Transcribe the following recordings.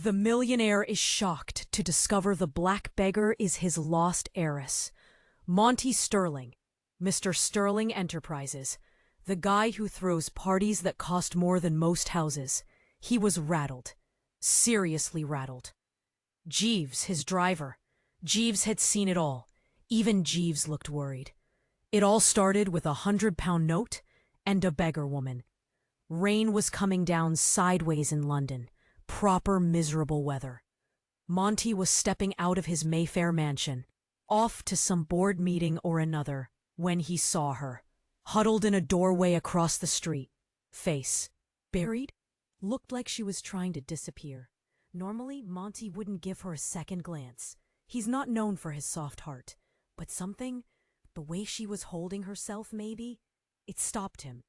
The millionaire is shocked to discover the black beggar is his lost heiress. Monty Sterling, Mr. Sterling Enterprises, the guy who throws parties that cost more than most houses. He was rattled. Seriously rattled. Jeeves, his driver. Jeeves had seen it all. Even Jeeves looked worried. It all started with a £100 note and a beggar woman. Rain was coming down sideways in London. Proper miserable weather. Monty was stepping out of his Mayfair mansion, off to some board meeting or another, when he saw her, huddled in a doorway across the street. Face buried? Looked like she was trying to disappear. Normally, Monty wouldn't give her a second glance. He's not known for his soft heart. But something, the way she was holding herself maybe, it stopped him.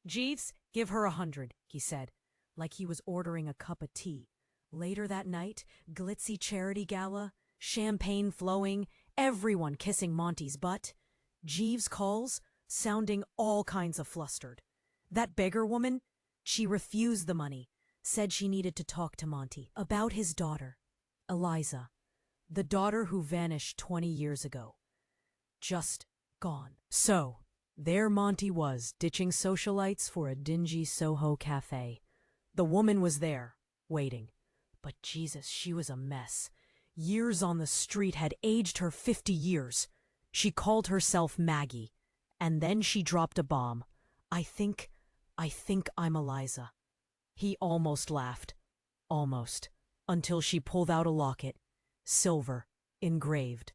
"Jeeves, give her 100, he said, like he was ordering a cup of tea. Later that night, glitzy charity gala, champagne flowing, everyone kissing Monty's butt. Jeeves calls, sounding all kinds of flustered. That beggar woman, she refused the money, said she needed to talk to Monty about his daughter, Eliza, the daughter who vanished 20 years ago. Just gone. So, there Monty was, ditching socialites for a dingy Soho cafe. The woman was there, waiting. But Jesus, she was a mess. Years on the street had aged her 50 years. She called herself Maggie. And then she dropped a bomb. I think I'm Eliza." He almost laughed. Almost. Until she pulled out a locket. Silver. Engraved.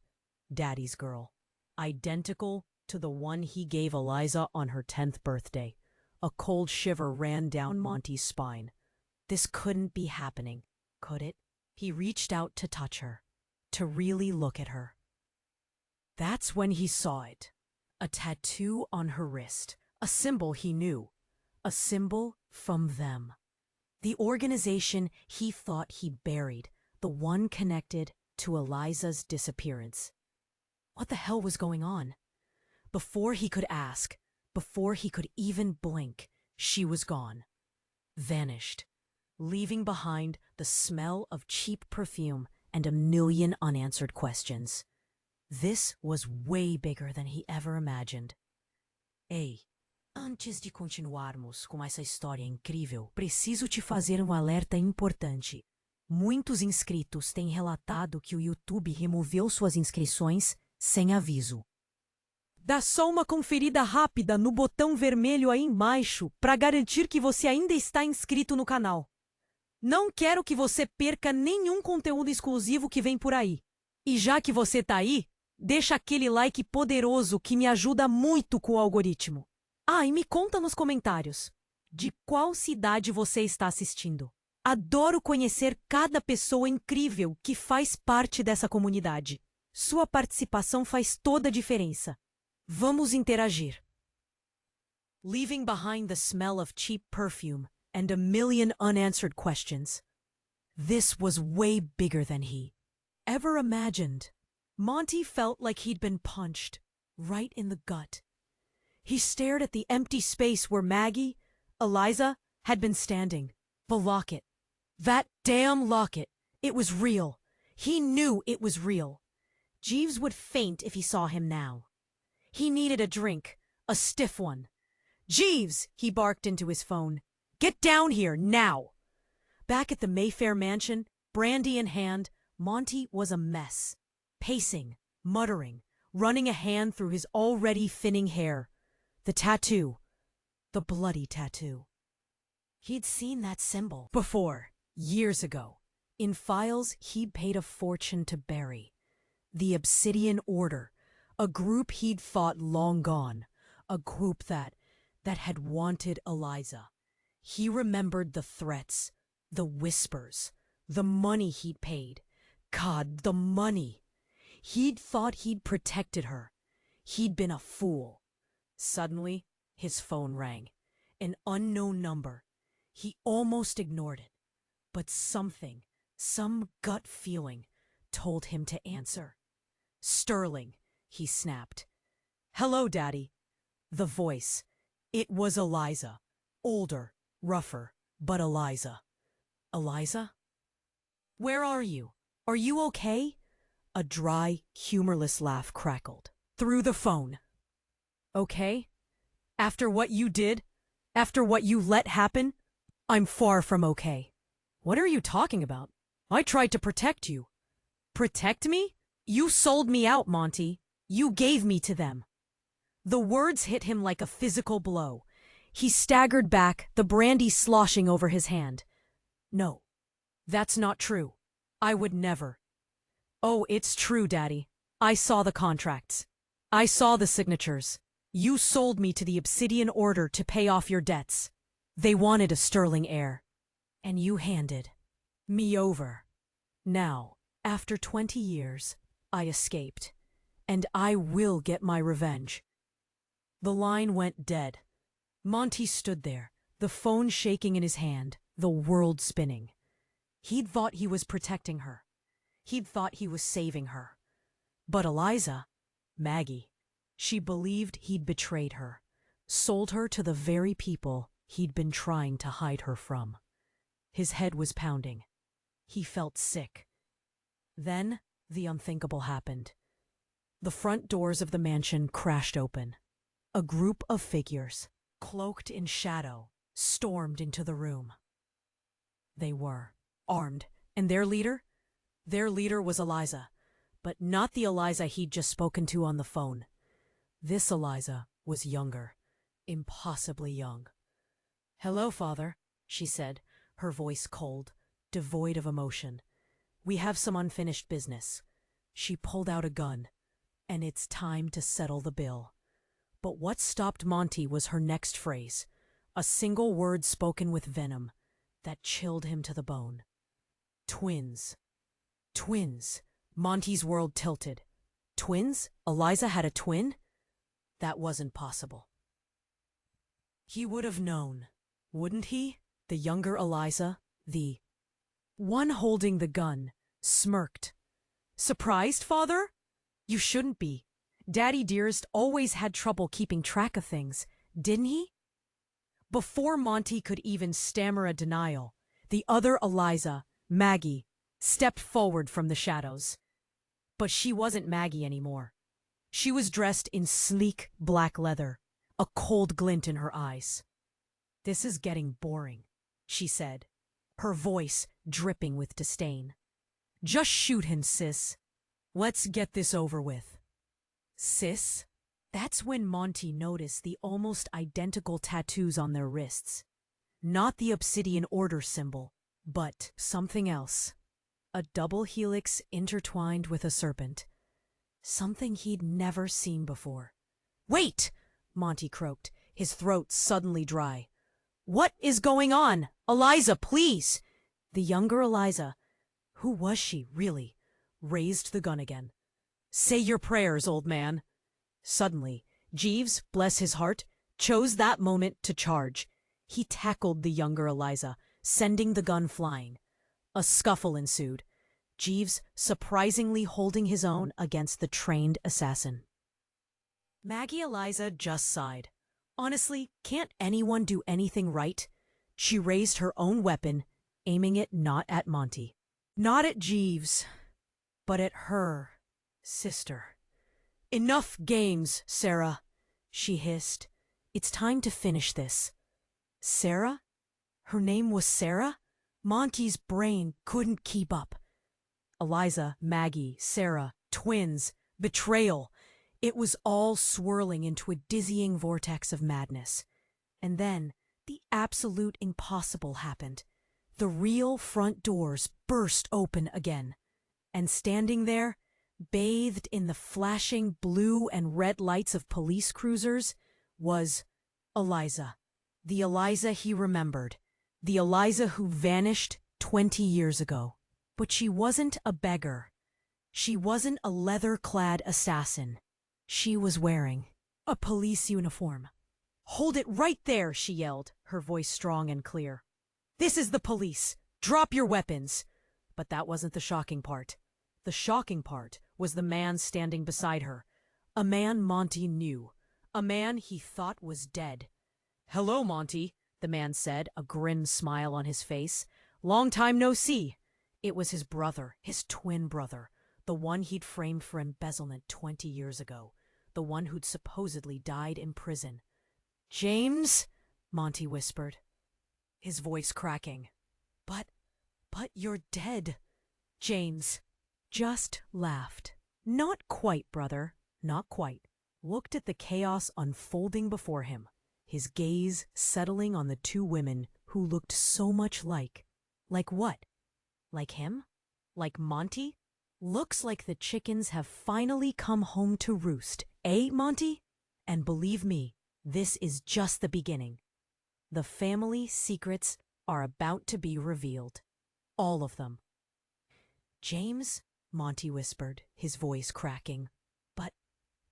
Daddy's girl. Identical to the one he gave Eliza on her 10th birthday. A cold shiver ran down Monty's spine. This couldn't be happening, could it? He reached out to touch her, to really look at her. That's when he saw it. A tattoo on her wrist, a symbol he knew, a symbol from them. The organization he thought he'd buried, the one connected to Eliza's disappearance. What the hell was going on? Before he could ask, before he could even blink, she was gone. Vanished, leaving behind the smell of cheap perfume and a million unanswered questions. This was way bigger than he ever imagined. Ei, antes de continuarmos com essa história incrível, preciso te fazer alerta importante. Muitos inscritos têm relatado que o YouTube removeu suas inscrições sem aviso. Dá só uma conferida rápida no botão vermelho aí embaixo para garantir que você ainda está inscrito no canal. Não quero que você perca nenhum conteúdo exclusivo que vem por aí. E já que você tá aí, deixa aquele like poderoso que me ajuda muito com o algoritmo. Ah, e me conta nos comentários, de qual cidade você está assistindo. Adoro conhecer cada pessoa incrível que faz parte dessa comunidade. Sua participação faz toda a diferença. Vamos interagir. Leaving behind the smell of cheap perfume and a million unanswered questions. This was way bigger than he ever imagined. Monty felt like he'd been punched, right in the gut. He stared at the empty space where Maggie, Eliza, had been standing. The locket. That damn locket. It was real. He knew it was real. Jeeves would faint if he saw him now. He needed a drink, a stiff one. "Jeeves!" he barked into his phone. "Get down here, now!" Back at the Mayfair mansion, brandy in hand, Monty was a mess. Pacing, muttering, running a hand through his already thinning hair. The tattoo. The bloody tattoo. He'd seen that symbol before, years ago, in files he'd paid a fortune to bury. The Obsidian Order, a group he'd thought long gone, a group that had wanted Eliza. He remembered the threats, the whispers, the money he'd paid. God, the money! He'd thought he'd protected her. He'd been a fool. Suddenly, his phone rang. An unknown number. He almost ignored it. But something, some gut feeling, told him to answer. "Sterling," he snapped. "Hello, Daddy." The voice. It was Eliza. Older, rougher, but Eliza. Eliza? Where are you? Are you okay? A dry, humorless laugh crackled through the phone. Okay? After what you did? After what you let happen? I'm far from okay. What are you talking about? I tried to protect you. Protect me? You sold me out, Monty. You gave me to them. The words hit him like a physical blow. He staggered back, the brandy sloshing over his hand. No, that's not true. I would never. Oh, it's true, Daddy. I saw the contracts. I saw the signatures. You sold me to the Obsidian Order to pay off your debts. They wanted a sterling heir. And you handed me over. Now, after 20 years, I escaped. And I will get my revenge. The line went dead. Monty stood there, the phone shaking in his hand, the world spinning. He'd thought he was protecting her. He'd thought he was saving her. But Eliza, Maggie, she believed he'd betrayed her, sold her to the very people he'd been trying to hide her from. His head was pounding. He felt sick. Then the unthinkable happened. The front doors of the mansion crashed open. A group of figures, cloaked in shadow, stormed into the room. They were armed, and their leader? Their leader was Eliza, but not the Eliza he'd just spoken to on the phone. This Eliza was younger, impossibly young. "Hello, Father," she said, her voice cold, devoid of emotion. "We have some unfinished business." She pulled out a gun. "And it's time to settle the bill." But what stopped Monty was her next phrase, a single word spoken with venom that chilled him to the bone. Twins. Twins. Monty's world tilted. Twins? Eliza had a twin? That wasn't possible. He would have known, wouldn't he? The younger Eliza, the one holding the gun, smirked. "Surprised, Father? You shouldn't be. Daddy dearest always had trouble keeping track of things, didn't he?" Before Monty could even stammer a denial, the other Eliza, Maggie, stepped forward from the shadows. But she wasn't Maggie anymore. She was dressed in sleek black leather, a cold glint in her eyes. "This is getting boring," she said, her voice dripping with disdain. "Just shoot him, sis. Let's get this over with." Sis? That's when Monty noticed the almost identical tattoos on their wrists. Not the Obsidian Order symbol, but something else. A double helix intertwined with a serpent. Something he'd never seen before. "Wait!" Monty croaked, his throat suddenly dry. "What is going on? Eliza, please!" The younger Eliza, who was she, really, raised the gun again. "Say your prayers, old man." Suddenly, Jeeves, bless his heart, chose that moment to charge. He tackled the younger Eliza, sending the gun flying. A scuffle ensued, Jeeves surprisingly holding his own against the trained assassin. Maggie Eliza just sighed. Honestly, can't anyone do anything right? She raised her own weapon, aiming it not at Monty, not at Jeeves, but at her sister. "Enough games, Sarah," she hissed. "It's time to finish this." Sarah? Her name was Sarah? Monty's brain couldn't keep up. Eliza, Maggie, Sarah, twins, betrayal. It was all swirling into a dizzying vortex of madness. And then the absolute impossible happened. The real front doors burst open again. And standing there, bathed in the flashing blue and red lights of police cruisers, was Eliza. The Eliza he remembered. The Eliza who vanished 20 years ago. But she wasn't a beggar. She wasn't a leather-clad assassin. She was wearing a police uniform. "Hold it right there," she yelled, her voice strong and clear. "This is the police. Drop your weapons." But that wasn't the shocking part. The shocking part was the man standing beside her. A man Monty knew. A man he thought was dead. "Hello, Monty," the man said, a grim smile on his face. "Long time no see." It was his brother, his twin brother, the one he'd framed for embezzlement 20 years ago, the one who'd supposedly died in prison. "James," Monty whispered, his voice cracking. But you're dead." James just laughed. "Not quite, brother, not quite." Looked at the chaos unfolding before him, his gaze settling on the two women who looked so much like. Like what? Like him? Like Monty? "Looks like the chickens have finally come home to roost, eh, Monty? And believe me, this is just the beginning. The family secrets are about to be revealed. All of them." "James," Monty whispered, his voice cracking.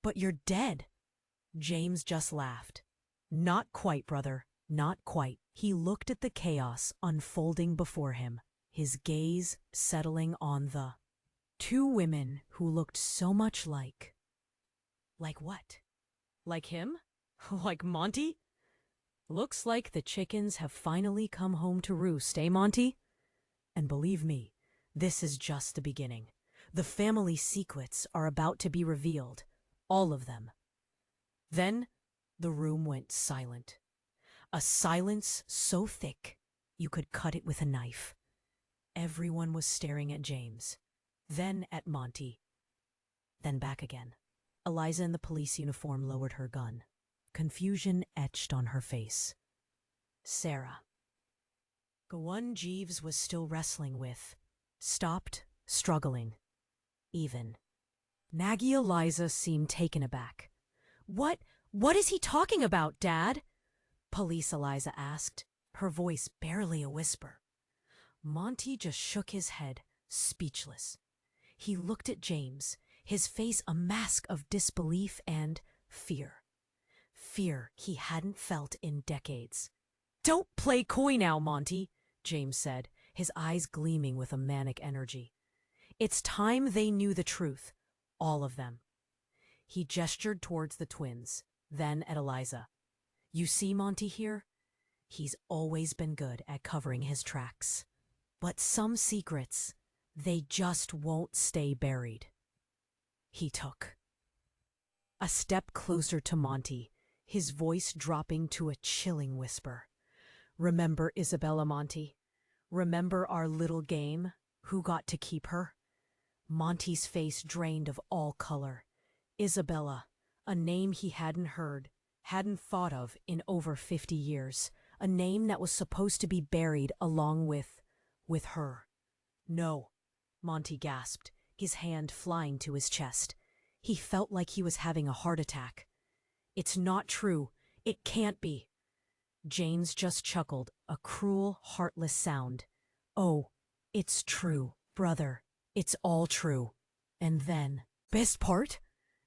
But you're dead." James just laughed. "Not quite, brother, not quite." He looked at the chaos unfolding before him, his gaze settling on the two women who looked so much like. Like what? Like him? Like Monty? "Looks like the chickens have finally come home to roost, eh, Monty? And believe me, this is just the beginning. The family secrets are about to be revealed. All of them." Then the room went silent. A silence so thick you could cut it with a knife. Everyone was staring at James, then at Monty, then back again. Eliza in the police uniform lowered her gun. Confusion etched on her face. Sarah, the one Jeeves was still wrestling with, stopped, struggling. Even. Naggy Eliza seemed taken aback. What is he talking about, Dad?" Police Eliza asked, her voice barely a whisper. Monty just shook his head, speechless. He looked at James, his face a mask of disbelief and fear. Fear he hadn't felt in decades. "Don't play coy now, Monty," James said, his eyes gleaming with a manic energy. "It's time they knew the truth, all of them." He gestured towards the twins, then at Eliza. "You see Monty here? He's always been good at covering his tracks. But some secrets, they just won't stay buried." He took a step closer to Monty, his voice dropping to a chilling whisper. "Remember Isabella, Monty? Remember our little game? Who got to keep her?" Monty's face drained of all color. Isabella, a name he hadn't heard, hadn't thought of in over 50 years, a name that was supposed to be buried along with her. "No," Monty gasped, his hand flying to his chest. He felt like he was having a heart attack. "It's not true. It can't be." James just chuckled, a cruel, heartless sound. "Oh, it's true, brother. It's all true." And then, best part?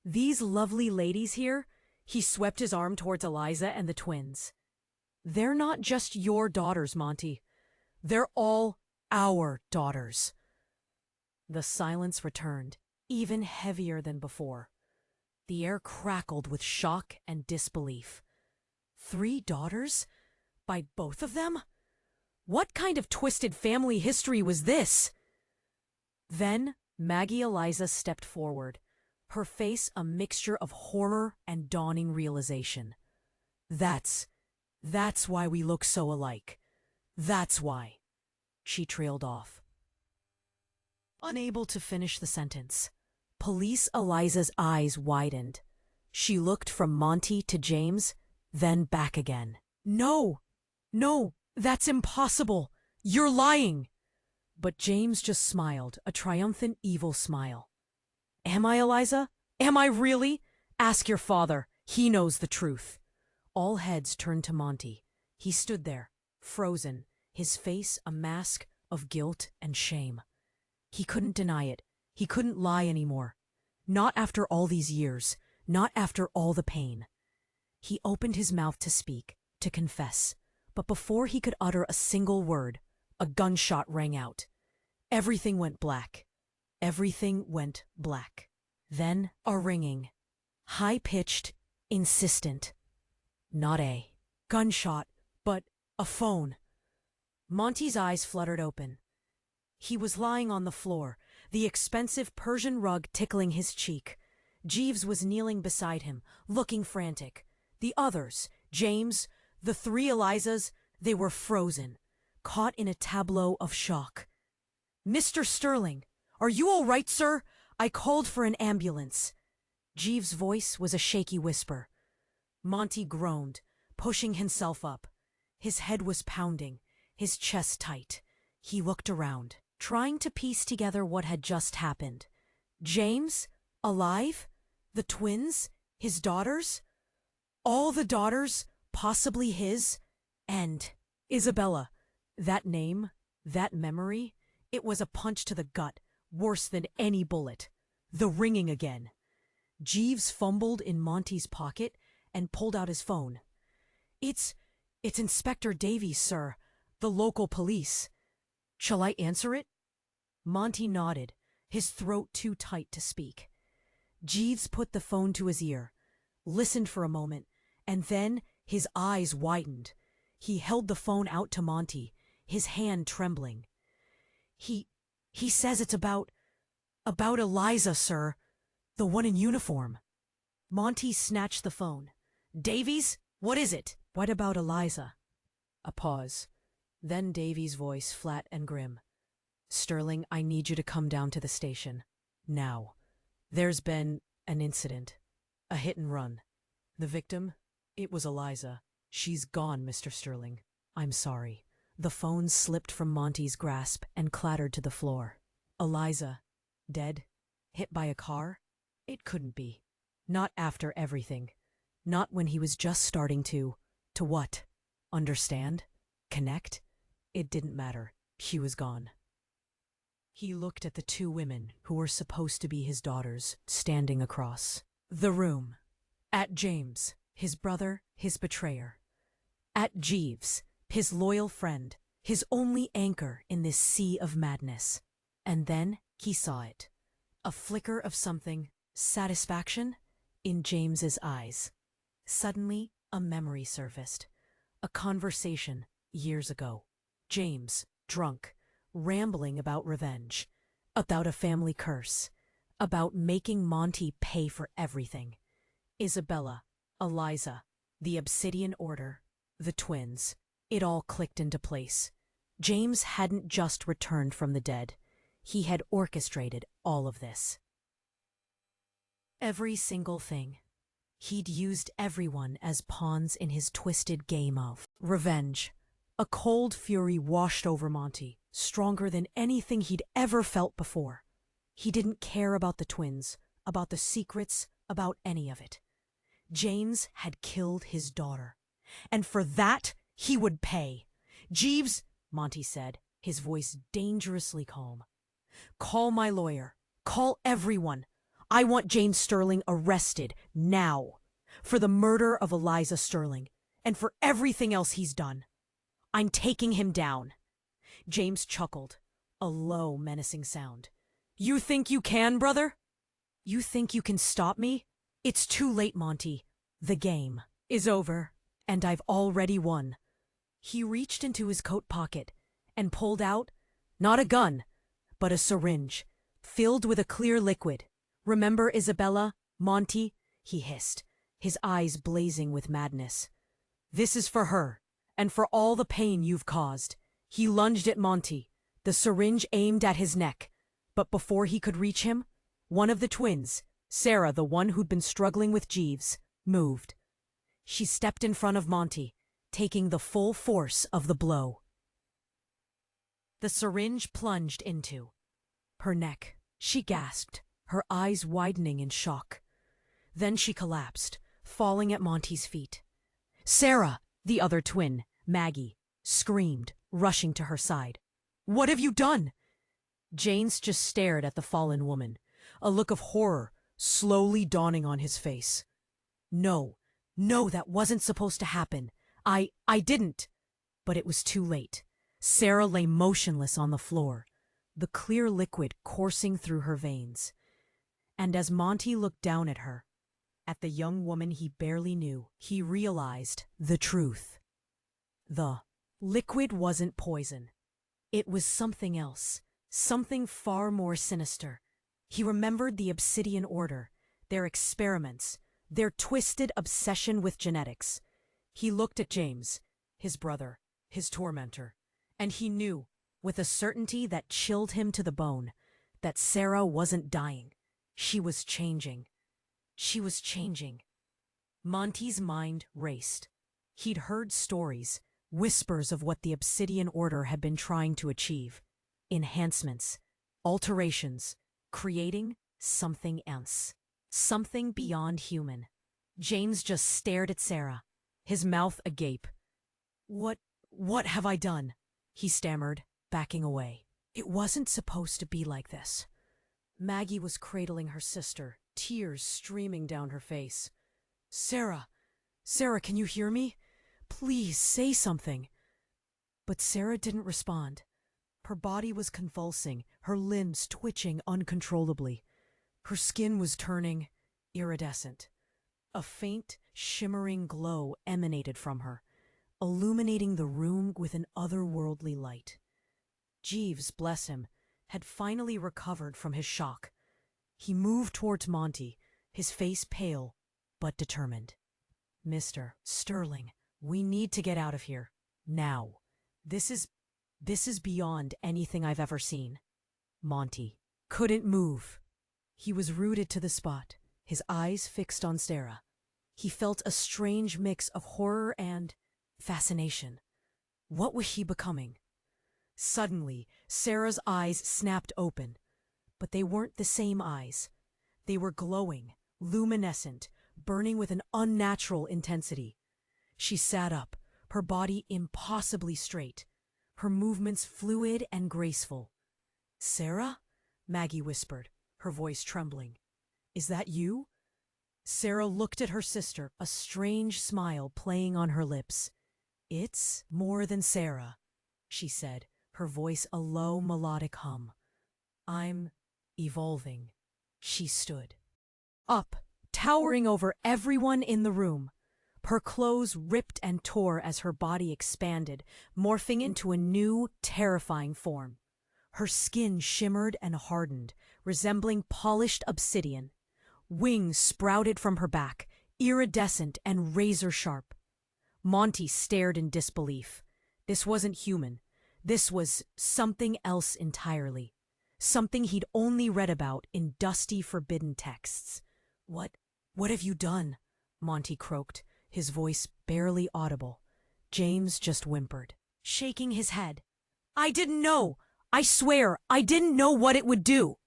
These lovely ladies here, he swept his arm towards Eliza and the twins. "They're not just your daughters, Monty. They're all our daughters." The silence returned, even heavier than before. The air crackled with shock and disbelief. 3 daughters? By both of them? What kind of twisted family history was this? Then Maggie Eliza stepped forward, her face a mixture of horror and dawning realization. That's why we look so alike. That's why." She trailed off, unable to finish the sentence. Police Eliza's eyes widened. She looked from Monty to James, then back again. No, that's impossible. You're lying." But James just smiled, a triumphant, evil smile. "Am I, Eliza? Am I really? Ask your father. He knows the truth." All heads turned to Monty. He stood there, frozen, his face a mask of guilt and shame. He couldn't deny it. He couldn't lie anymore. Not after all these years. Not after all the pain. He opened his mouth to speak, to confess. But before he could utter a single word, a gunshot rang out. Everything went black. Everything went black. Then a ringing. High-pitched, insistent. Not a gunshot, but a phone. Monty's eyes fluttered open. He was lying on the floor, the expensive Persian rug tickling his cheek. Jeeves was kneeling beside him, looking frantic. The others, James, the three Elizas, they were frozen, caught in a tableau of shock. "Mr. Sterling, are you all right, sir? I called for an ambulance." Jeeves' voice was a shaky whisper. Monty groaned, pushing himself up. His head was pounding, his chest tight. He looked around, trying to piece together what had just happened. James? Alive? The twins? His daughters? All the daughters, possibly his? And Isabella. That name, that memory, it was a punch to the gut, worse than any bullet. The ringing again. Jeeves fumbled in Monty's pocket and pulled out his phone. It's Inspector Davies, sir. The local police. Shall I answer it?" Monty nodded, his throat too tight to speak. Jeeves put the phone to his ear, listened for a moment, and then his eyes widened. He held the phone out to Monty, his hand trembling. He says it's about Eliza, sir. The one in uniform." Monty snatched the phone. "Davies, what is it?" "What about Eliza?" A pause. Then Davies' voice, flat and grim. "Sterling, I need you to come down to the station. Now. There's been an incident. A hit and run. The victim? It was Eliza. She's gone, Mr. Sterling. I'm sorry." The phone slipped from Monty's grasp and clattered to the floor. Eliza? Dead? Hit by a car? It couldn't be. Not after everything. Not when he was just starting to what? Understand? Connect? It didn't matter. She was gone. He looked at the two women who were supposed to be his daughters, standing across the room. At James, his brother, his betrayer. At Jeeves, his loyal friend, his only anchor in this sea of madness. And then he saw it. A flicker of something, satisfaction, in James's eyes. Suddenly, a memory surfaced. A conversation years ago. James, drunk, rambling about revenge, about a family curse, about making Monty pay for everything. Isabella, Eliza, the Obsidian Order, the twins. It all clicked into place. James hadn't just returned from the dead. He had orchestrated all of this. Every single thing. He'd used everyone as pawns in his twisted game of revenge. A cold fury washed over Monty, stronger than anything he'd ever felt before. He didn't care about the twins, about the secrets, about any of it. James had killed his daughter, and for that he would pay. "Jeeves," Monty said, his voice dangerously calm, "call my lawyer. Call everyone. I want James Sterling arrested now for the murder of Eliza Sterling and for everything else he's done. I'm taking him down." James chuckled, a low, menacing sound. "You think you can, brother? You think you can stop me? It's too late, Monty. The game is over, and I've already won." He reached into his coat pocket and pulled out, not a gun, but a syringe, filled with a clear liquid. "Remember Isabella, Monty?" he hissed, his eyes blazing with madness. "This is for her, and for all the pain you've caused." He lunged at Monty, the syringe aimed at his neck. But before he could reach him, one of the twins, Sarah, the one who'd been struggling with Jeeves, moved. She stepped in front of Monty, taking the full force of the blow. The syringe plunged into her neck. She gasped, her eyes widening in shock. Then she collapsed, falling at Monty's feet. Sarah, the other twin, Maggie, screamed, rushing to her side. "What have you done?" James just stared at the fallen woman, a look of horror slowly dawning on his face. No, that wasn't supposed to happen. I didn't." But it was too late. Sarah lay motionless on the floor, the clear liquid coursing through her veins. And as Monty looked down at her, at the young woman he barely knew, he realized the truth. The liquid wasn't poison. It was something else, something far more sinister. He remembered the Obsidian Order, their experiments, their twisted obsession with genetics. He looked at James, his brother, his tormentor, and he knew, with a certainty that chilled him to the bone, that Sarah wasn't dying. She was changing. She was changing. Monty's mind raced. He'd heard stories, whispers of what the Obsidian Order had been trying to achieve. Enhancements, alterations, creating something else. Something beyond human. James just stared at Sarah, his mouth agape. What have I done? He stammered, backing away. It wasn't supposed to be like this. Maggie was cradling her sister, tears streaming down her face. Sarah, can you hear me? Please say something. But Sarah didn't respond. Her body was convulsing, her limbs twitching uncontrollably. Her skin was turning iridescent. A faint, shimmering glow emanated from her, illuminating the room with an otherworldly light. Jeeves, bless him, had finally recovered from his shock. He moved towards Monty, his face pale but determined. Mr. Sterling, we need to get out of here. Now. This is beyond anything I've ever seen. Monty couldn't move. He was rooted to the spot, his eyes fixed on Sarah. He felt a strange mix of horror and fascination. What was she becoming? Suddenly, Sarah's eyes snapped open. But they weren't the same eyes. They were glowing, luminescent, burning with an unnatural intensity. She sat up, her body impossibly straight, her movements fluid and graceful. Sarah? Maggie whispered, her voice trembling. Is that you? Sarah looked at her sister, a strange smile playing on her lips. It's more than Sarah, she said, her voice a low melodic hum. I'm evolving. She stood up, towering over everyone in the room. Her clothes ripped and tore as her body expanded, morphing into a new, terrifying form. Her skin shimmered and hardened, resembling polished obsidian. Wings sprouted from her back, iridescent and razor-sharp. Monty stared in disbelief. This wasn't human. This was something else entirely. Something he'd only read about in dusty, forbidden texts. What have you done? Monty croaked, his voice barely audible. James just whimpered, shaking his head. I didn't know! I swear, I didn't know what it would do!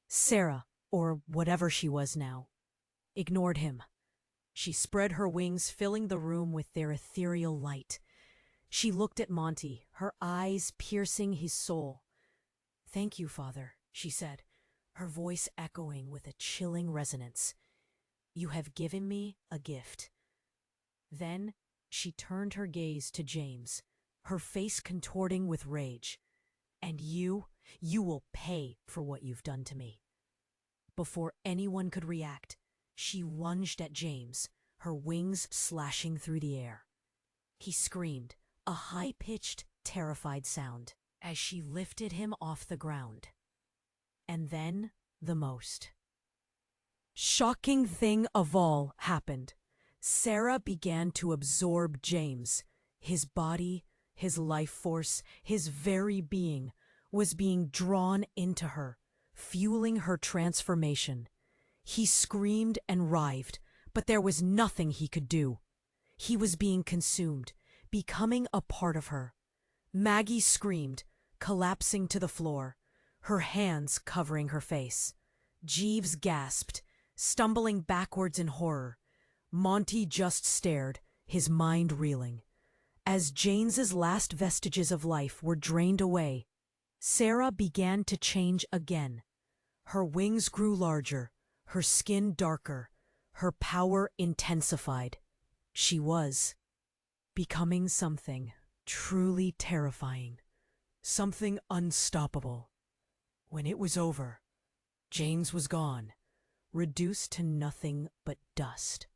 Sarah, or whatever she was now, ignored him. She spread her wings, filling the room with their ethereal light. She looked at Monty, her eyes piercing his soul. Thank you, Father, she said, her voice echoing with a chilling resonance. You have given me a gift. Then she turned her gaze to James, her face contorting with rage. And you will pay for what you've done to me. Before anyone could react, she lunged at James, her wings slashing through the air. He screamed, a high-pitched, terrified sound, as she lifted him off the ground. And then the most shocking thing of all happened. Sarah began to absorb James. His body, his life force, his very being was being drawn into her, fueling her transformation. He screamed and writhed, but there was nothing he could do. He was being consumed, becoming a part of her. Maggie screamed, collapsing to the floor, her hands covering her face. Jeeves gasped, stumbling backwards in horror. Monty just stared, his mind reeling. As James's last vestiges of life were drained away, Sarah began to change again. Her wings grew larger, her skin darker, her power intensified. She was becoming something truly terrifying, something unstoppable. When it was over, James was gone, reduced to nothing but dust.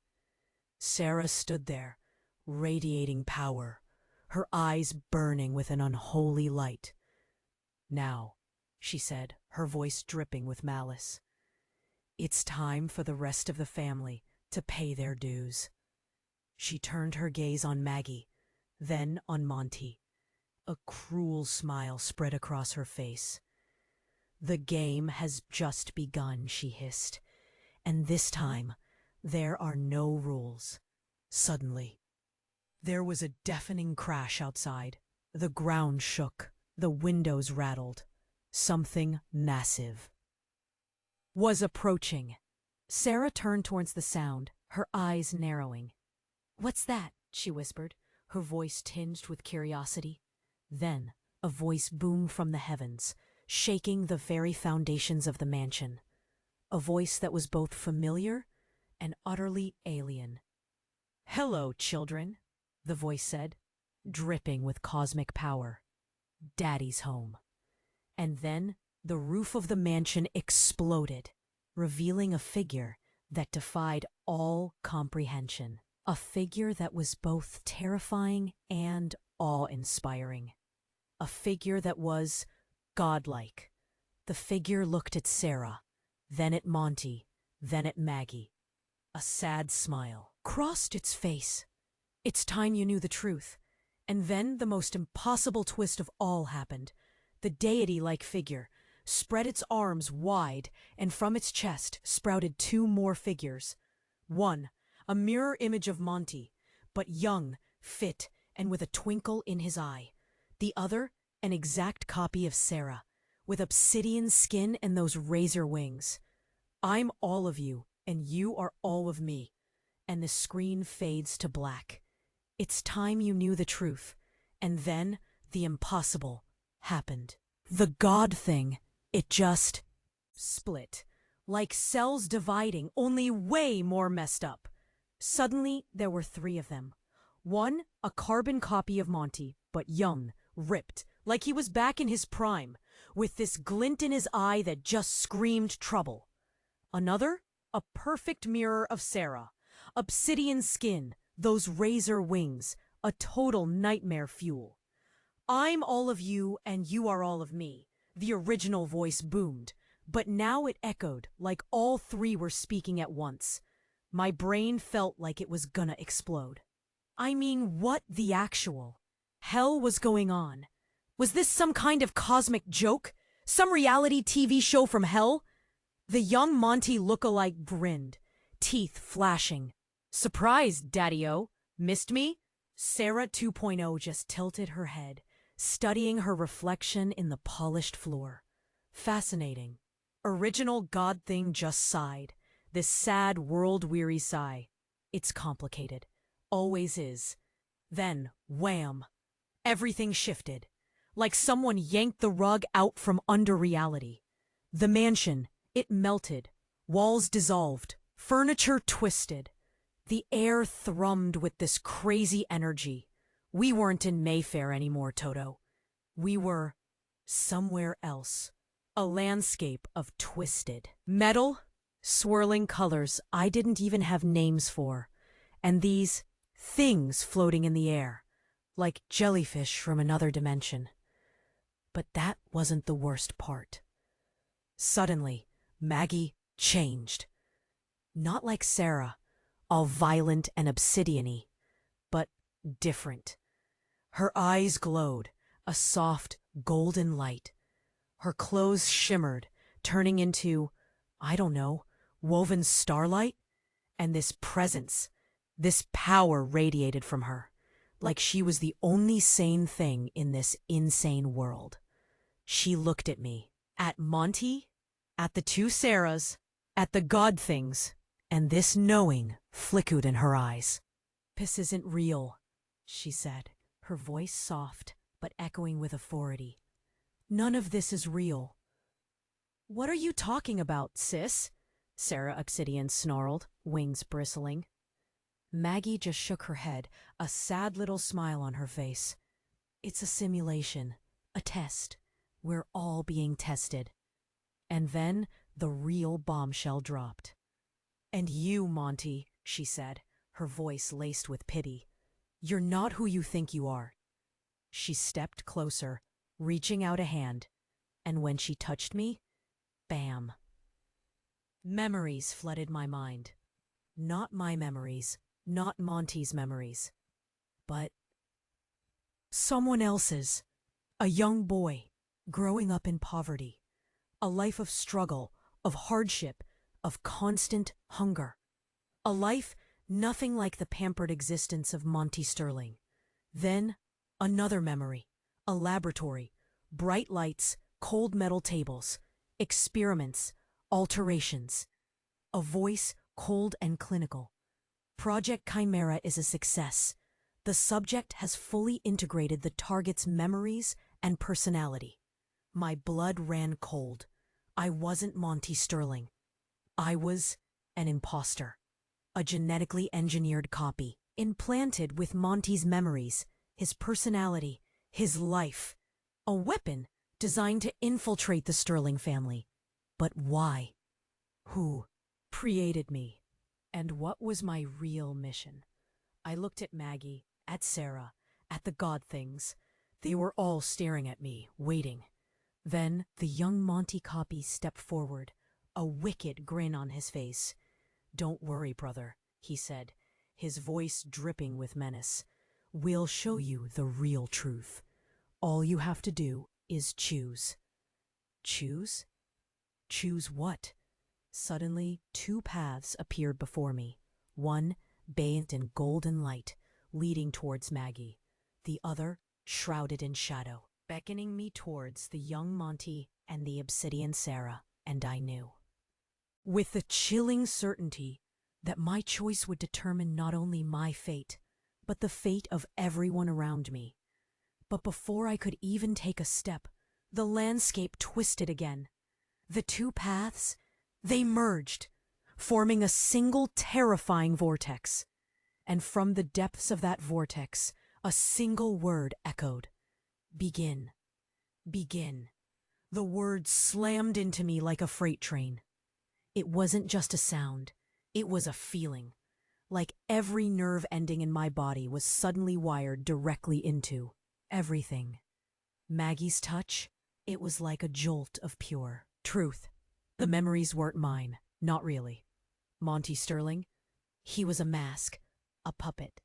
Sarah stood there, radiating power, her eyes burning with an unholy light. Now, she said, her voice dripping with malice. It's time for the rest of the family to pay their dues. She turned her gaze on Maggie, then on Monty. A cruel smile spread across her face. The game has just begun, she hissed, and this time there are no rules. Suddenly, there was a deafening crash outside. The ground shook, the windows rattled. Something massive was approaching. Sarah turned towards the sound, her eyes narrowing. "What's that?" she whispered, her voice tinged with curiosity. Then a voice boomed from the heavens, shaking the very foundations of the mansion. A voice that was both familiar and utterly alien. "Hello, children," the voice said, dripping with cosmic power. "Daddy's home." And then the roof of the mansion exploded, revealing a figure that defied all comprehension. A figure that was both terrifying and awe-inspiring. A figure that was godlike. The figure looked at Sarah, then at Monty, then at Maggie. A sad smile crossed its face. It's time you knew the truth. And then the most impossible twist of all happened. The deity-like figure spread its arms wide, and from its chest sprouted two more figures. One, a mirror image of Monty, but young, fit, and with a twinkle in his eye. The other, an exact copy of Sarah, with obsidian skin and those razor wings. "I'm all of you, and you are all of me." And the screen fades to black. It's time you knew the truth. And then the impossible happened. The God thing, it just split. Like cells dividing, only way more messed up. Suddenly, there were three of them. One, a carbon copy of Monty, but young, ripped, like he was back in his prime, with this glint in his eye that just screamed trouble. Another, a perfect mirror of Sarah. Obsidian skin, those razor wings, a total nightmare fuel. "I'm all of you, and you are all of me," the original voice boomed, but now it echoed like all three were speaking at once. My brain felt like it was gonna explode. I mean, what the actual hell was going on? Was this some kind of cosmic joke? Some reality TV show from hell? The young Monty look-alike grinned, teeth flashing. "Surprise, Daddy-O. Missed me?" Sarah 2.0 just tilted her head, studying her reflection in the polished floor. Fascinating. Original God thing just sighed, this sad, world-weary sigh. It's complicated. Always is. Then, wham! Everything shifted. Like someone yanked the rug out from under reality. The mansion, it melted. Walls dissolved. Furniture twisted. The air thrummed with this crazy energy. We weren't in Mayfair anymore, Toto. We were somewhere else. A landscape of twisted metal, swirling colors I didn't even have names for, and these things floating in the air, like jellyfish from another dimension. But that wasn't the worst part. Suddenly, Maggie changed. Not like Sarah, all violent and obsidian-y, but different. Her eyes glowed, a soft, golden light. Her clothes shimmered, turning into, I don't know, woven starlight. And this presence, this power radiated from her, like she was the only sane thing in this insane world. She looked at me, at Monty, at the two Sarahs, at the God things, and this knowing flickered in her eyes. "This isn't real," she said, her voice soft but echoing with authority. "None of this is real." "What are you talking about, sis?" Sarah Obsidian snarled, wings bristling. Maggie just shook her head, a sad little smile on her face. "It's a simulation, a test. We're all being tested." And then the real bombshell dropped. "And you, Monty," she said, her voice laced with pity. "You're not who you think you are." She stepped closer, reaching out a hand, And when she touched me, bam. Memories flooded my mind. Not my memories, not Monty's memories, but someone else's. A young boy, growing up in poverty. A life of struggle, of hardship, of constant hunger. A life nothing like the pampered existence of Monty Sterling. Then, another memory. A laboratory. Bright lights, cold metal tables. Experiments, alterations. A voice cold and clinical. Project Chimera is a success. The subject has fully integrated the target's memories and personality. My blood ran cold. I wasn't Monty Sterling. I was an imposter. A genetically engineered copy, implanted with Monty's memories, his personality, his life. A weapon designed to infiltrate the Sterling family. But why? Who created me? And what was my real mission? I looked at Maggie, at Sarah, at the god things. They were all staring at me, waiting. Then the young Monty copy stepped forward, a wicked grin on his face. "Don't worry, brother," he said, his voice dripping with menace. "We'll show you the real truth. All you have to do is choose." Choose? Choose what? Suddenly, two paths appeared before me. One, bathed in golden light, leading towards Maggie. The other, shrouded in shadow, beckoning me towards the young Monty and the obsidian Sarah, and I knew. With the chilling certainty that my choice would determine not only my fate, but the fate of everyone around me. But before I could even take a step, the landscape twisted again. The two paths, they merged, forming a single terrifying vortex. And from the depths of that vortex, a single word echoed. Begin. Begin. The word slammed into me like a freight train. It wasn't just a sound. It was a feeling. Like every nerve ending in my body was suddenly wired directly into everything. Maggie's touch, it was like a jolt of pure truth. The memories weren't mine, not really. Monty Sterling, he was a mask, a puppet.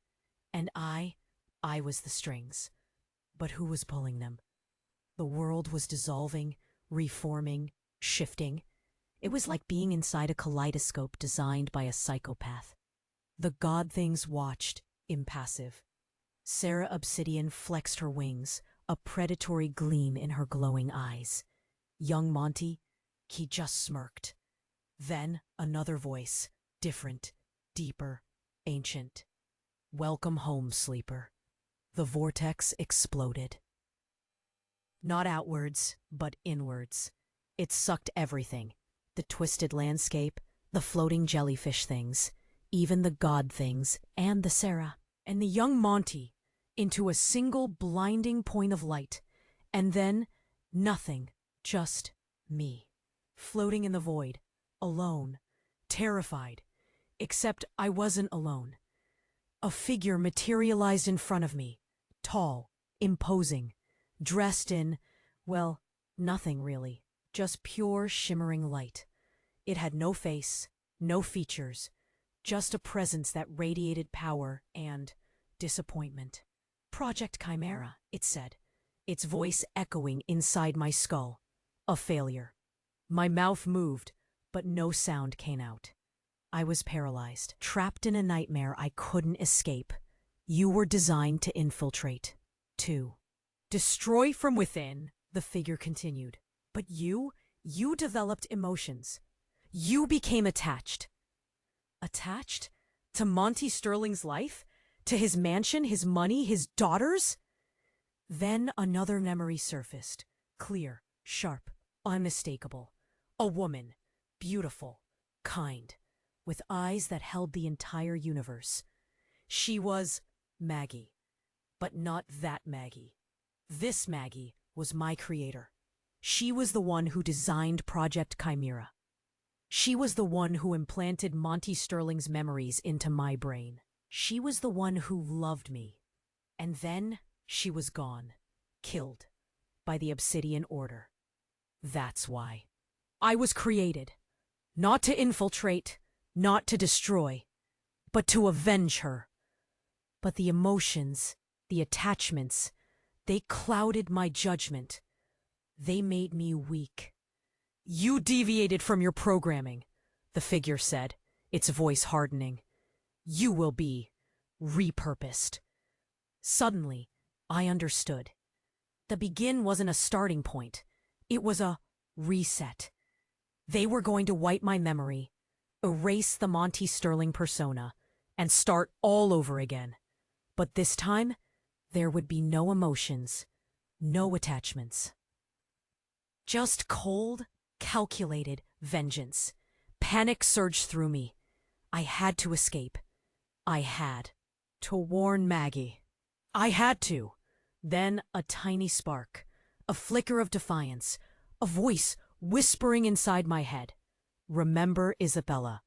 And I was the strings. But who was pulling them? The world was dissolving, reforming, shifting. It was like being inside a kaleidoscope designed by a psychopath. The god things watched, impassive. Sarah Obsidian flexed her wings, a predatory gleam in her glowing eyes. Young Monty, he just smirked. Then another voice, different, deeper, ancient. "Welcome home, sleeper." The vortex exploded. Not outwards, but inwards. It sucked everything. The twisted landscape, the floating jellyfish things, even the god things, and the Sarah, and the young Monty, into a single blinding point of light. And then, nothing, just me, floating in the void, alone, terrified. Except I wasn't alone. A figure materialized in front of me, tall, imposing, dressed in, well, nothing really, just pure shimmering light. It had no face, no features, just a presence that radiated power and disappointment. "Project Chimera," it said, its voice echoing inside my skull. A failure. My mouth moved, but no sound came out. I was paralyzed, trapped in a nightmare I couldn't escape. You were designed to infiltrate, to destroy from within, the figure continued. But you developed emotions. You became attached. Attached? To Monty Sterling's life? To his mansion, his money, his daughters? Then another memory surfaced, clear, sharp, unmistakable. A woman, beautiful, kind, with eyes that held the entire universe. She was Maggie, but not that Maggie. This Maggie was my creator. She was the one who designed Project Chimera. She was the one who implanted Monty Sterling's memories into my brain. She was the one who loved me. And then she was gone, killed by the Obsidian Order. That's why. I was created, not to infiltrate, not to destroy, but to avenge her. But the emotions, the attachments, they clouded my judgment. They made me weak. You deviated from your programming, the figure said, its voice hardening. You will be repurposed. Suddenly, I understood. The begin wasn't a starting point. It was a reset. They were going to wipe my memory, erase the Monty Sterling persona, and start all over again. But this time, there would be no emotions, no attachments. Just cold, calculated vengeance. Panic surged through me. I had to escape. I had to warn Maggie. I had to. Then a tiny spark, a flicker of defiance, a voice whispering inside my head. Remember Isabella.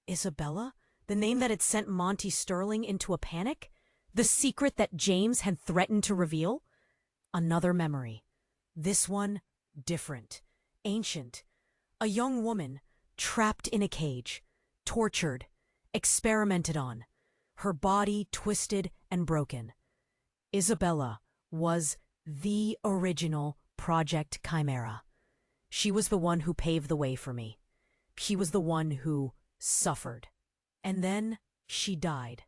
Isabella? The name that had sent Monty Sterling into a panic? The secret that James had threatened to reveal? Another memory. This one, different, ancient. A young woman, trapped in a cage, tortured, experimented on, her body twisted and broken. Isabella was the original Project Chimera. She was the one who paved the way for me. She was the one who suffered. And then she died.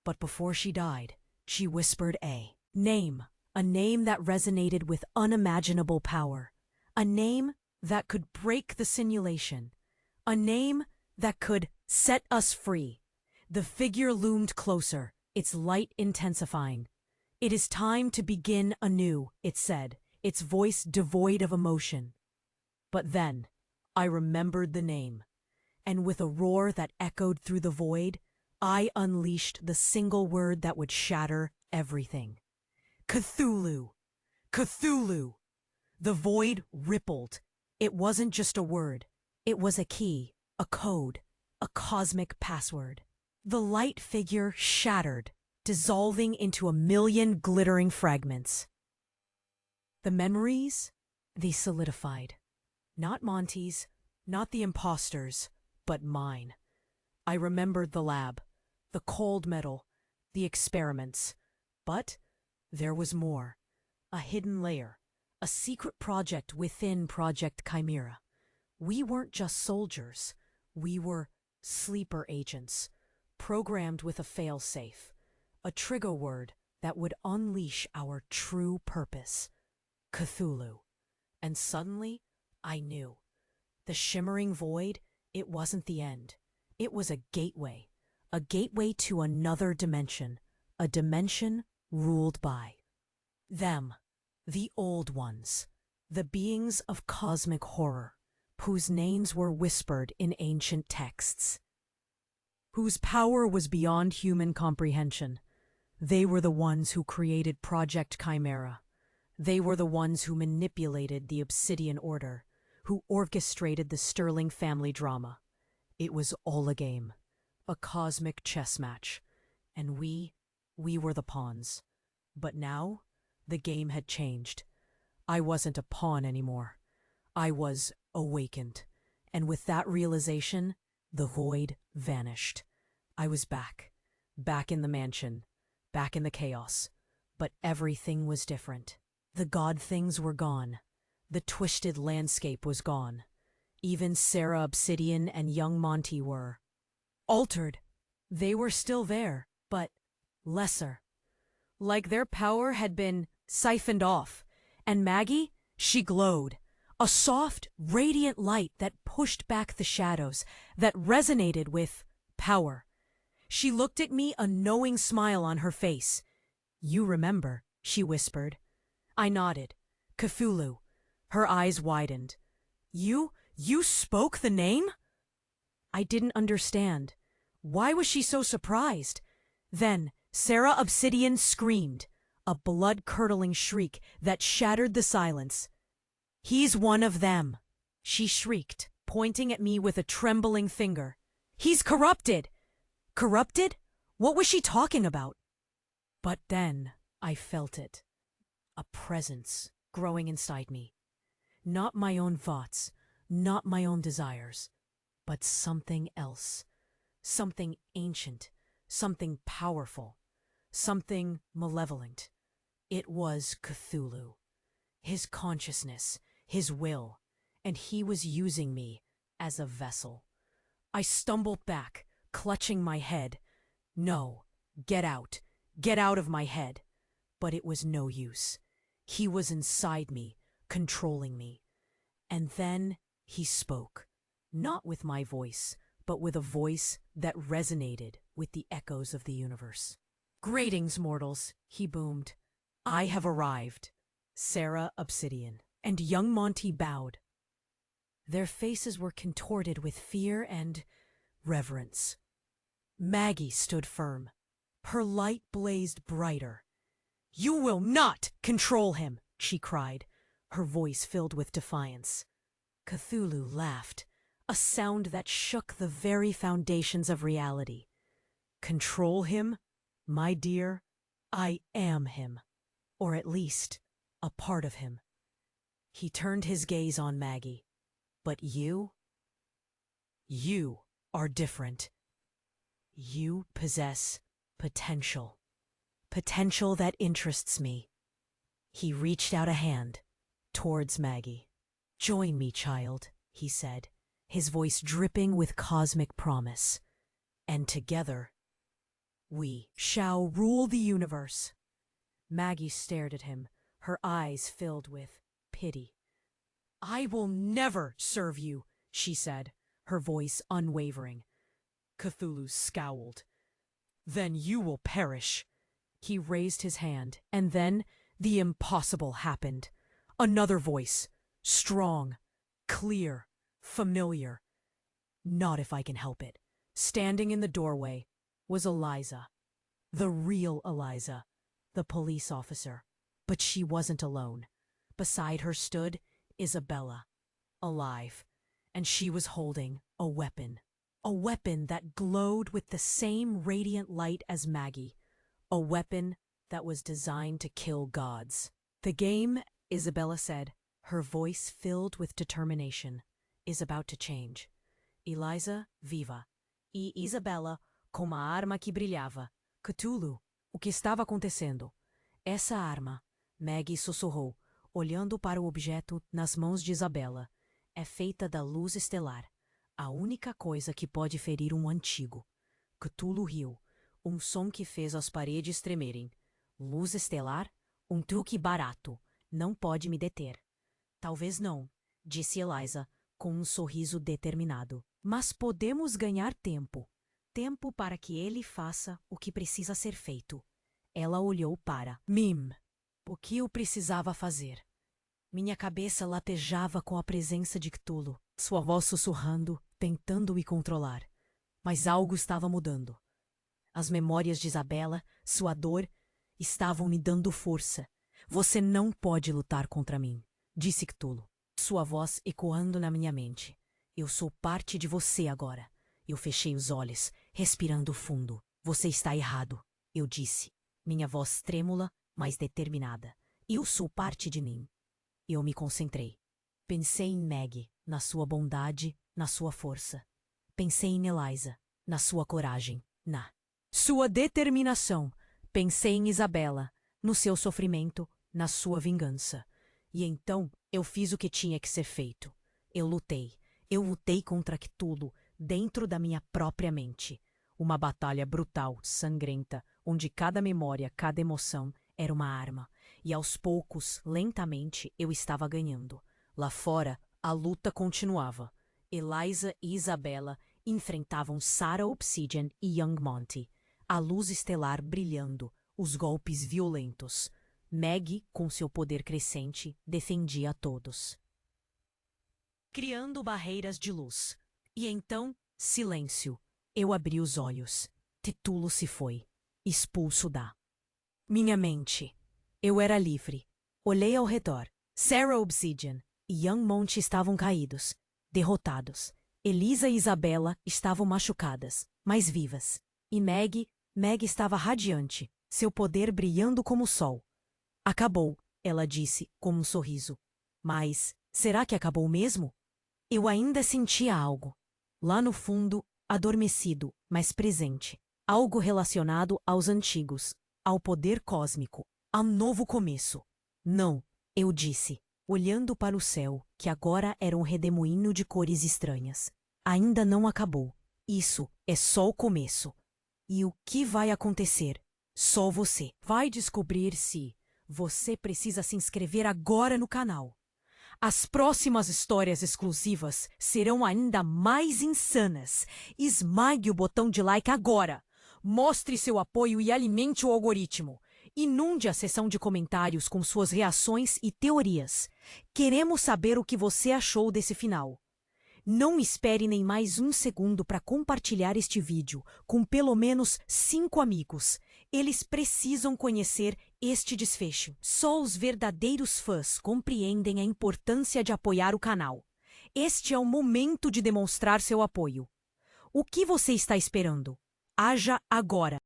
But before she died, she whispered a name that resonated with unimaginable power, a name that could break the simulation, a name that could set us free. The figure loomed closer, its light intensifying. It is time to begin anew, it said, its voice devoid of emotion. But then, I remembered the name, and with a roar that echoed through the void, I unleashed the single word that would shatter everything. Cthulhu! Cthulhu! The void rippled. It wasn't just a word. It was a key, a code, a cosmic password. The light figure shattered, dissolving into a million glittering fragments. The memories, they solidified. Not Monty's, not the imposter's, but mine. I remembered the lab, the cold metal, the experiments. But there was more. A hidden layer, a secret project within Project Chimera. We weren't just soldiers. We were sleeper agents, programmed with a fail-safe, a trigger word that would unleash our true purpose. Cthulhu. And suddenly, I knew. The shimmering void, it wasn't the end. It was a gateway to another dimension, a dimension ruled by them, the old ones, the beings of cosmic horror, whose names were whispered in ancient texts, whose power was beyond human comprehension. They were the ones who created Project Chimera. They were the ones who manipulated the Obsidian Order, who orchestrated the Sterling family drama. It was all a game, a cosmic chess match, and we were the pawns. But now, the game had changed. I wasn't a pawn anymore. I was awakened, and with that realization, the void vanished. I was back in the mansion, back in the chaos, but everything was different. The god things were gone. The twisted landscape was gone. Even Sarah Obsidian and young Monty were altered. They were still there, but lesser. Like their power had been siphoned off. And Maggie, she glowed. A soft, radiant light that pushed back the shadows, that resonated with power. She looked at me, a knowing smile on her face. "You remember," she whispered. I nodded. Cthulhu. Her eyes widened. You spoke the name?" I didn't understand. Why was she so surprised? Then Sarah Obsidian screamed, a blood-curdling shriek that shattered the silence. "He's one of them," she shrieked, pointing at me with a trembling finger. "He's corrupted!" Corrupted? What was she talking about? But then I felt it. A presence growing inside me. Not my own thoughts, not my own desires, but something else. Something ancient, something powerful, something malevolent. It was Cthulhu. His consciousness, his will, and he was using me as a vessel. I stumbled back, clutching my head. No, get out of my head. But it was no use. He was inside me, controlling me. And then he spoke, not with my voice, but with a voice that resonated with the echoes of the universe. "Greetings, mortals," he boomed. "I have arrived." Sarah Obsidian and young Monty bowed. Their faces were contorted with fear and reverence. Maggie stood firm. Her light blazed brighter. "You will not control him," she cried, her voice filled with defiance. Cthulhu laughed, a sound that shook the very foundations of reality. "Control him? My dear, I am him, or at least a part of him." He turned his gaze on Maggie. "But you are different. You possess potential. Potential that interests me." He reached out a hand towards Maggie. "Join me, child," he said, his voice dripping with cosmic promise. "And together, we shall rule the universe." Maggie stared at him, her eyes filled with pity. "I will never serve you," she said, her voice unwavering. Cthulhu scowled. "Then you will perish." He raised his hand, and then the impossible happened. Another voice, strong, clear, familiar. Not if I can help it. Standing in the doorway was Eliza. The real Eliza, the police officer. But she wasn't alone. Beside her stood Isabella, alive, and she was holding a weapon. A weapon that glowed with the same radiant light as Maggie. A weapon that was designed to kill gods. "The game," Isabella said, her voice filled with determination, "is about to change." Eliza viva. E Isabella com uma arma que brilhava. "Cthulhu, o que estava acontecendo?" "Essa arma", Maggie sussurrou, olhando para o objeto nas mãos de Isabella, "é feita da luz estelar. A única coisa que pode ferir um antigo." Cthulhu riu, som que fez as paredes tremerem. "Luz estelar? Truque barato. Não pode me deter." "Talvez não", disse Eliza, com sorriso determinado. "Mas podemos ganhar tempo. Tempo para que ele faça o que precisa ser feito." Ela olhou para Mim. O que eu precisava fazer? Minha cabeça latejava com a presença de Cthulhu, sua voz sussurrando, tentando me controlar. Mas algo estava mudando. As memórias de Isabella, sua dor, estavam me dando força. "Você não pode lutar contra mim", disse Cthulhu, sua voz ecoando na minha mente. "Eu sou parte de você agora." Eu fechei os olhos, respirando fundo. "Você está errado", eu disse, minha voz trêmula, mas determinada. "Eu sou parte de mim." Eu me concentrei. Pensei em Maggie, na sua bondade, na sua força. Pensei em Eliza, na sua coragem, na sua determinação. Pensei em Isabella, no seu sofrimento, na sua vingança. E então eu fiz o que tinha que ser feito. Eu lutei. Eu lutei contra Cthulhu, dentro da minha própria mente. Uma batalha brutal, sangrenta, onde cada memória, cada emoção era uma arma. E aos poucos, lentamente, eu estava ganhando. Lá fora, a luta continuava. Eliza e Isabella enfrentavam Sarah Obsidian e Young Monty. A luz estelar brilhando, os golpes violentos. Maggie, com seu poder crescente, defendia a todos, criando barreiras de luz. E então, silêncio. Eu abri os olhos. Cthulhu se foi, expulso da minha mente. Eu era livre. Olhei ao redor. Sarah Obsidian e Young Monty estavam caídos, derrotados. Eliza e Isabella estavam machucadas, mas vivas. E Maggie estava radiante, seu poder brilhando como o sol. "Acabou", ela disse com um sorriso. Mas Será que acabou mesmo? Eu ainda sentia algo. Lá no fundo, adormecido, mas presente. Algo relacionado aos antigos, ao poder cósmico, a um novo começo. Não, eu disse, olhando para o céu, que agora era um redemoinho de cores estranhas. Ainda não acabou. Isso é só o começo. E o que vai acontecer? Só você vai descobrir se você precisa se inscrever agora no canal. As próximas histórias exclusivas serão ainda mais insanas. Esmague o botão de like agora. Mostre seu apoio e alimente o algoritmo. Inunde a seção de comentários com suas reações e teorias. Queremos saber o que você achou desse final. Não espere nem mais um segundo para compartilhar este vídeo com pelo menos 5 amigos. Eles precisam conhecer este desfecho. Só os verdadeiros fãs compreendem a importância de apoiar o canal. Este é o momento de demonstrar seu apoio. O que você está esperando? Haja agora!